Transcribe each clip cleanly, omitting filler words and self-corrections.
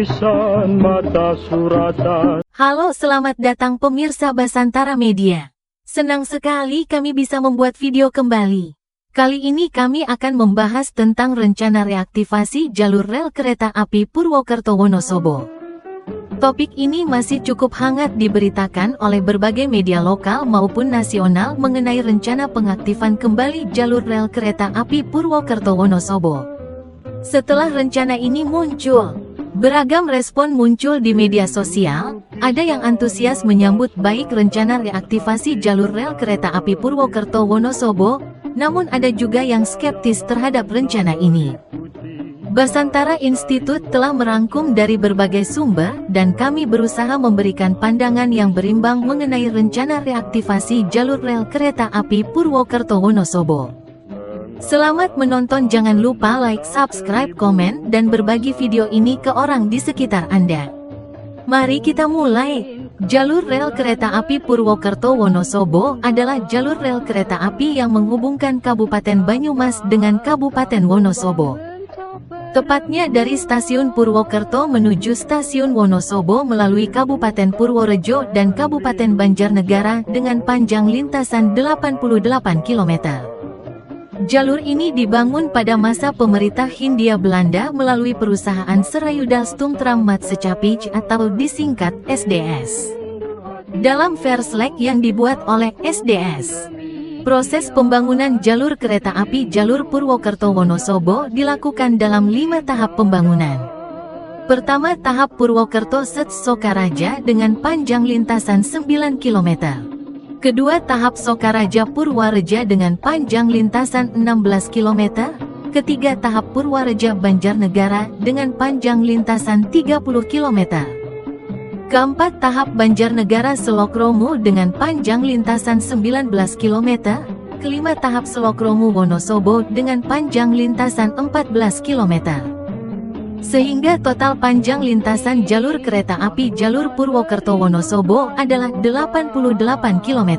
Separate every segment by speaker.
Speaker 1: tulisan mata suratan.
Speaker 2: Halo, selamat datang pemirsa Basantara Media. Senang sekali kami bisa membuat video kembali. Kali ini kami akan membahas tentang rencana reaktivasi jalur rel kereta api Purwokerto-Wonosobo. Topik ini masih cukup hangat diberitakan oleh berbagai media lokal maupun nasional mengenai rencana pengaktifan kembali jalur rel kereta api Purwokerto-Wonosobo. Setelah rencana ini muncul, beragam respon muncul di media sosial. Ada yang antusias menyambut baik rencana reaktivasi jalur rel kereta api Purwokerto-Wonosobo, namun ada juga yang skeptis terhadap rencana ini. Basantara Institute telah merangkum dari berbagai sumber dan kami berusaha memberikan pandangan yang berimbang mengenai rencana reaktivasi jalur rel kereta api Purwokerto-Wonosobo. Selamat menonton, jangan lupa like, subscribe, komen, dan berbagi video ini ke orang di sekitar Anda. Mari kita mulai. Jalur rel kereta api Purwokerto-Wonosobo adalah jalur rel kereta api yang menghubungkan Kabupaten Banyumas dengan Kabupaten Wonosobo. Tepatnya dari stasiun Purwokerto menuju stasiun Wonosobo melalui Kabupaten Purworejo dan Kabupaten Banjarnegara dengan panjang lintasan 88 km. Jalur ini dibangun pada masa pemerintah Hindia Belanda melalui perusahaan Serayuda Stoomtram Maatschappij atau disingkat SDS. Dalam Verslek yang dibuat oleh SDS. Proses pembangunan jalur kereta api jalur Purwokerto-Wonosobo dilakukan dalam 5 tahap pembangunan. Pertama, tahap Purwokerto-Sokaraja dengan panjang lintasan 9 km. Kedua, tahap Sokaraja Purwareja dengan panjang lintasan 16 km. Ketiga, tahap Purwareja Banjarnegara dengan panjang lintasan 30 km. Keempat, tahap Banjarnegara Selokromo dengan panjang lintasan 19 km. Kelima, tahap Selokromo Wonosobo dengan panjang lintasan 14 km. Sehingga total panjang lintasan jalur kereta api jalur Purwokerto-Wonosobo adalah 88 km.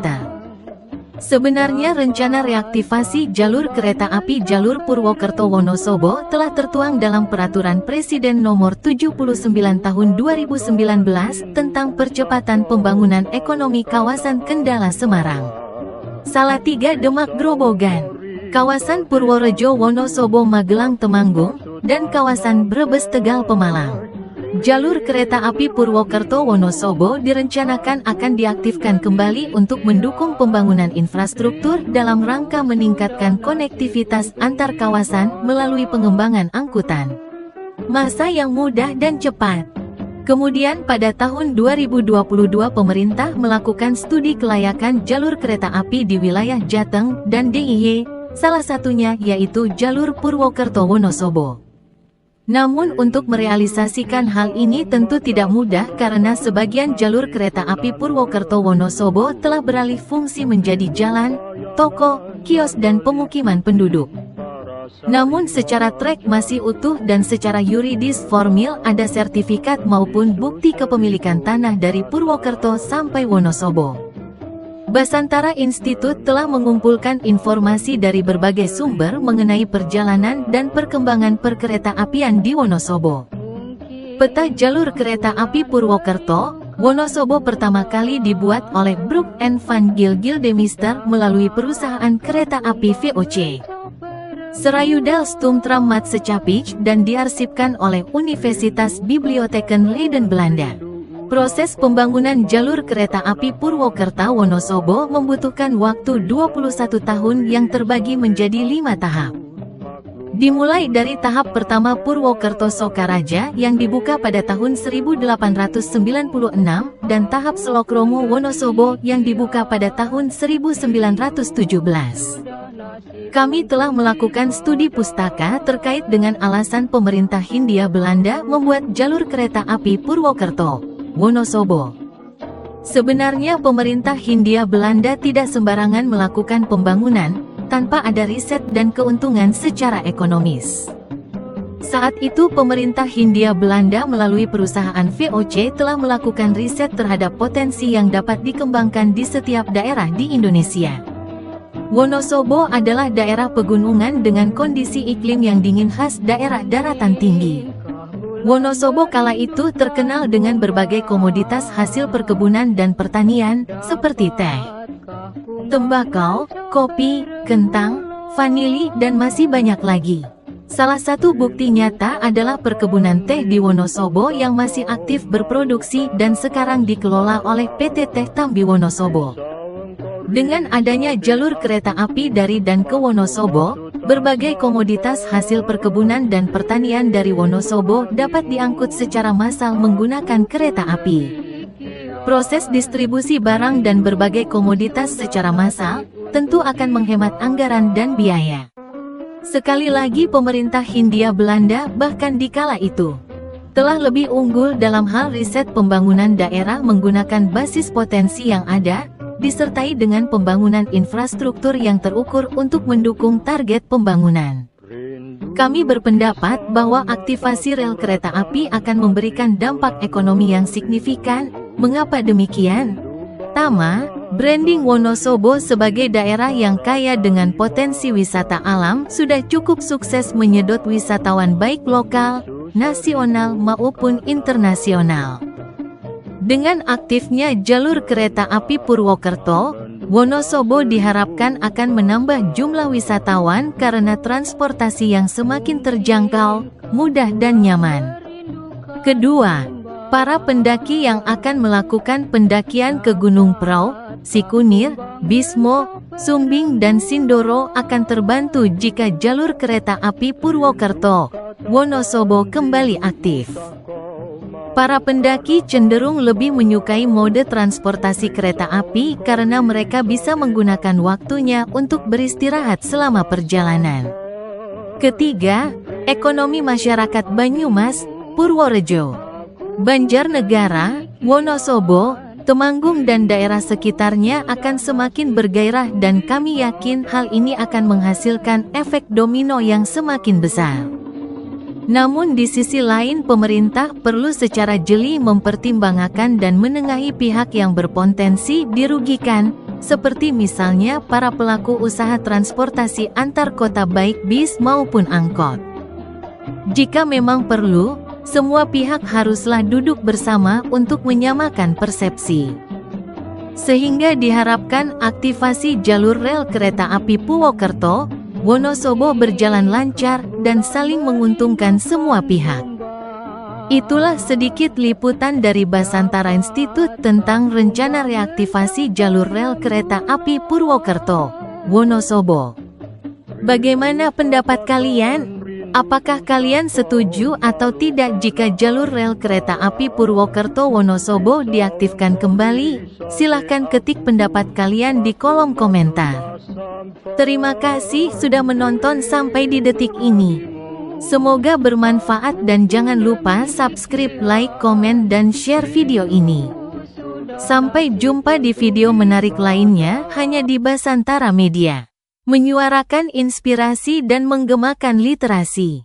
Speaker 2: Sebenarnya rencana reaktivasi jalur kereta api jalur Purwokerto-Wonosobo telah tertuang dalam Peraturan Presiden Nomor 79 Tahun 2019 tentang percepatan pembangunan ekonomi kawasan Kendala Semarang, Salatiga Demak Grobogan, kawasan Purworejo Wonosobo Magelang Temanggung, dan kawasan Brebes Tegal Pemalang. Jalur kereta api Purwokerto-Wonosobo direncanakan akan diaktifkan kembali untuk mendukung pembangunan infrastruktur dalam rangka meningkatkan konektivitas antar kawasan melalui pengembangan angkutan massa yang mudah dan cepat. Kemudian pada tahun 2022 pemerintah melakukan studi kelayakan jalur kereta api di wilayah Jateng dan DIY, salah satunya yaitu jalur Purwokerto-Wonosobo. Namun untuk merealisasikan hal ini tentu tidak mudah karena sebagian jalur kereta api Purwokerto-Wonosobo telah beralih fungsi menjadi jalan, toko, kios dan pemukiman penduduk. Namun secara trek masih utuh dan secara yuridis formil ada sertifikat maupun bukti kepemilikan tanah dari Purwokerto sampai Wonosobo. Basantara Institute telah mengumpulkan informasi dari berbagai sumber mengenai perjalanan dan perkembangan perkereta apian di Wonosobo. Peta jalur kereta api Purwokerto, Wonosobo pertama kali dibuat oleh Brook & Van Giel Gildemeister melalui perusahaan kereta api VOC Serayuda Stoomtram Maatschappij dan diarsipkan oleh Universitas Bibliotheken Leiden Belanda. Proses pembangunan jalur kereta api Purwokerto-Wonosobo membutuhkan waktu 21 tahun yang terbagi menjadi 5 tahap. Dimulai dari tahap pertama Purwokerto-Sokaraja yang dibuka pada tahun 1896 dan tahap Selokromo Wonosobo yang dibuka pada tahun 1917. Kami telah melakukan studi pustaka terkait dengan alasan pemerintah Hindia Belanda membuat jalur kereta api Purwokerto-Wonosobo. Sebenarnya pemerintah Hindia Belanda tidak sembarangan melakukan pembangunan tanpa ada riset dan keuntungan secara ekonomis. Saat itu pemerintah Hindia Belanda melalui perusahaan VOC telah melakukan riset terhadap potensi yang dapat dikembangkan di setiap daerah di Indonesia. Wonosobo adalah daerah pegunungan dengan kondisi iklim yang dingin khas daerah daratan tinggi. Wonosobo kala itu terkenal dengan berbagai komoditas hasil perkebunan dan pertanian, seperti teh, tembakau, kopi, kentang, vanili, dan masih banyak lagi. Salah satu bukti nyata adalah perkebunan teh di Wonosobo yang masih aktif berproduksi dan sekarang dikelola oleh PT Teh Tambi Wonosobo. Dengan adanya jalur kereta api dari dan ke Wonosobo, berbagai komoditas hasil perkebunan dan pertanian dari Wonosobo dapat diangkut secara massal menggunakan kereta api. Proses distribusi barang dan berbagai komoditas secara massal tentu akan menghemat anggaran dan biaya. Sekali lagi pemerintah Hindia Belanda bahkan di kala itu telah lebih unggul dalam hal riset pembangunan daerah menggunakan basis potensi yang ada, disertai dengan pembangunan infrastruktur yang terukur untuk mendukung target pembangunan. Kami berpendapat bahwa aktivasi rel kereta api akan memberikan dampak ekonomi yang signifikan. Mengapa demikian? Pertama, branding Wonosobo sebagai daerah yang kaya dengan potensi wisata alam sudah cukup sukses menyedot wisatawan baik lokal, nasional maupun internasional. Dengan aktifnya jalur kereta api Purwokerto, Wonosobo diharapkan akan menambah jumlah wisatawan karena transportasi yang semakin terjangkau, mudah dan nyaman. Kedua, para pendaki yang akan melakukan pendakian ke Gunung Prau, Sikunir, Bismo, Sumbing dan Sindoro akan terbantu jika jalur kereta api Purwokerto, Wonosobo kembali aktif. Para pendaki cenderung lebih menyukai mode transportasi kereta api karena mereka bisa menggunakan waktunya untuk beristirahat selama perjalanan. Ketiga, ekonomi masyarakat Banyumas, Purworejo, Banjarnegara, Wonosobo, Temanggung dan daerah sekitarnya akan semakin bergairah dan kami yakin hal ini akan menghasilkan efek domino yang semakin besar. Namun di sisi lain pemerintah perlu secara jeli mempertimbangkan dan menengahi pihak yang berpotensi dirugikan, seperti misalnya para pelaku usaha transportasi antar kota baik bis maupun angkot. Jika memang perlu, semua pihak haruslah duduk bersama untuk menyamakan persepsi. Sehingga diharapkan aktivasi jalur rel kereta api Purwokerto, Wonosobo berjalan lancar dan saling menguntungkan semua pihak. Itulah sedikit liputan dari Basantara Institute tentang rencana reaktivasi jalur rel kereta api Purwokerto, Wonosobo. Bagaimana pendapat kalian? Apakah kalian setuju atau tidak jika jalur rel kereta api Purwokerto Wonosobo diaktifkan kembali? Silahkan ketik pendapat kalian di kolom komentar. Terima kasih sudah menonton sampai di detik ini. Semoga bermanfaat dan jangan lupa subscribe, like, komen, dan share video ini. Sampai jumpa di video menarik lainnya hanya di Basantara Media. Menyuarakan inspirasi dan menggemakan literasi.